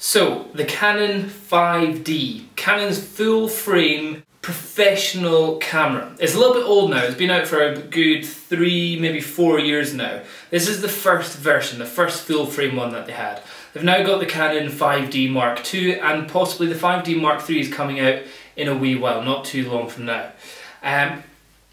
So, the Canon 5D, Canon's full frame professional camera. It's a little bit old now, it's been out for a good 3, maybe 4 years now. This is the first version, the first full frame one that they had. They've now got the Canon 5D Mark II and possibly the 5D Mark III is coming out in a wee while, not too long from now.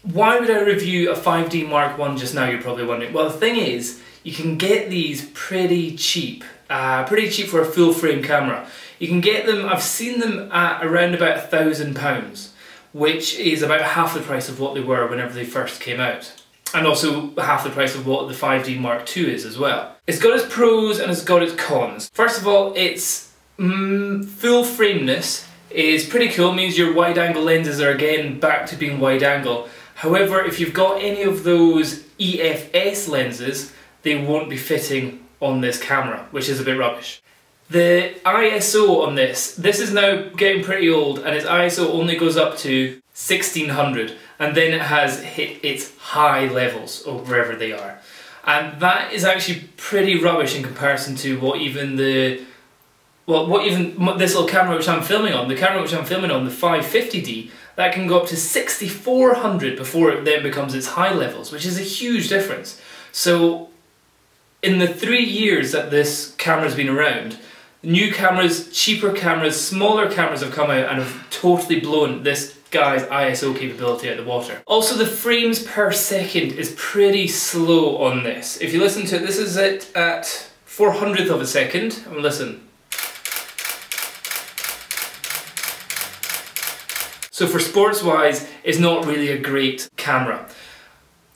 Why would I review a 5D Mark I just now, you're probably wondering? Well, the thing is, you can get these pretty cheap for a full frame camera. You can get them, I've seen them at around about £1,000, which is about half the price of what they were whenever they first came out. And also half the price of what the 5D Mark II is as well. It's got its pros and it's got its cons. First of all, its full frameness is pretty cool, it means your wide angle lenses are again back to being wide angle. However, if you've got any of those EFS lenses, they won't be fitting on this camera, which is a bit rubbish. The ISO on this is now getting pretty old and its ISO only goes up to 1600 and then it has hit its high levels or wherever they are. And that is actually pretty rubbish in comparison to what even this little camera which I'm filming on, the 550D, that can go up to 6400 before it then becomes its high levels, which is a huge difference. So in the 3 years that this camera's been around, new cameras, cheaper cameras, smaller cameras have come out and have totally blown this guy's ISO capability out the water. Also, the frames per second is pretty slow on this. If you listen to it, this is it at 400th of a second, and listen. So for sports wise, it's not really a great camera.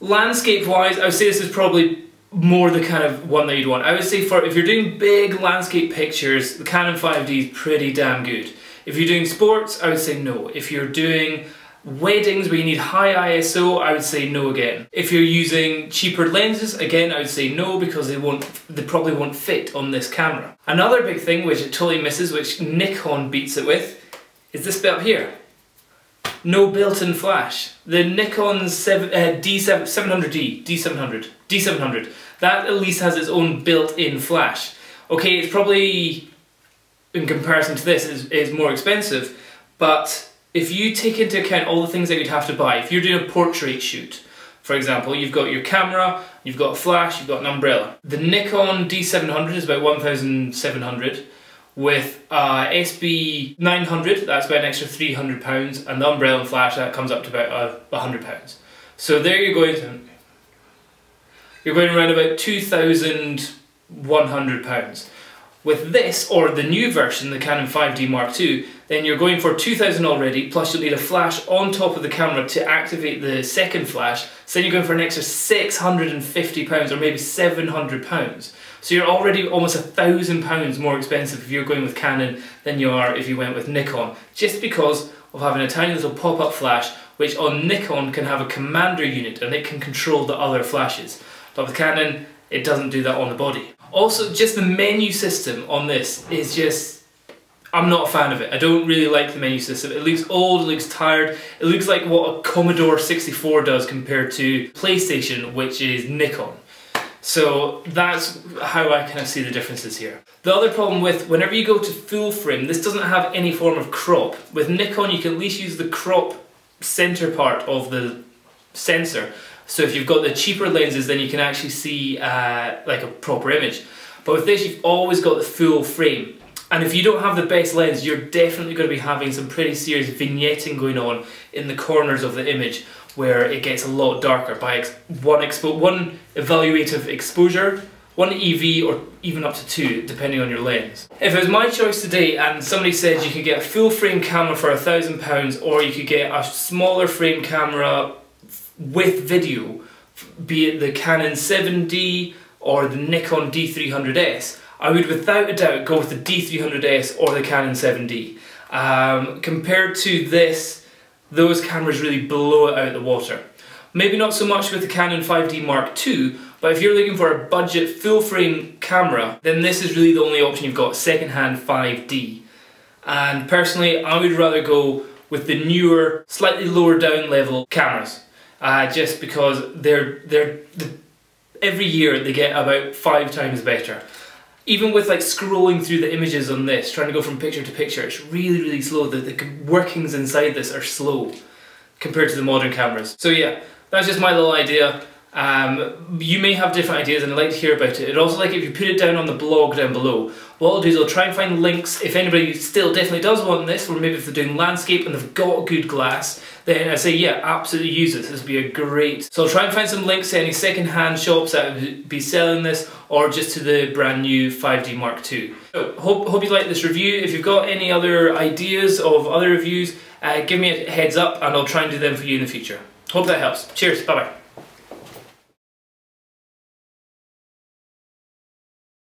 Landscape wise, I would say this is probably more the kind of one that you'd want. I would say if you're doing big landscape pictures, the Canon 5D is pretty damn good. If you're doing sports, I would say no. If you're doing weddings where you need high ISO, I would say no again. If you're using cheaper lenses, again, I would say no because they probably won't fit on this camera. Another big thing which it totally misses, which Nikon beats it with, is this bit up here. No built-in flash. The Nikon D700, that at least has its own built-in flash. Okay, it's probably, in comparison to this, is more expensive, but if you take into account all the things that you'd have to buy, if you're doing a portrait shoot, for example, you've got your camera, you've got a flash, you've got an umbrella. The Nikon D700 is about 1,700. With SB 900, that's about an extra £300, and the umbrella and flash, that comes up to about £100. So there you're going around about £2,100. With this, or the new version, the Canon 5D Mark II, then you're going for £2,000 already, plus you'll need a flash on top of the camera to activate the second flash, so then you're going for an extra £650 or maybe £700. So you're already almost £1,000 more expensive if you're going with Canon than you are if you went with Nikon, just because of having a tiny little pop-up flash, which on Nikon can have a commander unit and it can control the other flashes. But with Canon, it doesn't do that on the body. Also, just the menu system on this is just, I'm not a fan of it. I don't really like the menu system. It looks old, it looks tired, it looks like what a Commodore 64 does compared to PlayStation, which is Nikon. So that's how I kind of see the differences here. The other problem with, whenever you go to full frame, this doesn't have any form of crop. With Nikon, you can at least use the crop center part of the sensor. So if you've got the cheaper lenses, then you can actually see like a proper image. But with this, you've always got the full frame. And if you don't have the best lens, you're definitely going to be having some pretty serious vignetting going on in the corners of the image, where it gets a lot darker by one evaluative exposure, one EV, or even up to 2, depending on your lens. If it was my choice today and somebody said you could get a full frame camera for £1,000 or you could get a smaller frame camera with video, be it the Canon 7D or the Nikon D300S, I would without a doubt go with the D300S or the Canon 7D. Compared to this, those cameras really blow it out of the water. Maybe not so much with the Canon 5D Mark II, but if you're looking for a budget full frame camera, then this is really the only option you've got, second-hand 5D. And personally, I would rather go with the newer, slightly lower down level cameras, just because every year they get about 5 times better. Even with like scrolling through the images on this, trying to go from picture to picture, it's really, really slow. The workings inside this are slow compared to the modern cameras. So yeah, that's just my little idea. You may have different ideas and I'd like to hear about it. I'd also like if you put it down on the blog down below. What I'll do is I'll try and find links if anybody still definitely does want this, or maybe if they're doing landscape and they've got good glass, then I say yeah, absolutely use this. This would be a great... So I'll try and find some links to any second-hand shops that would be selling this, or just to the brand new 5D Mark II. So hope you like this review. If you've got any other ideas of other reviews, give me a heads up and I'll try and do them for you in the future. Hope that helps. Cheers, bye bye.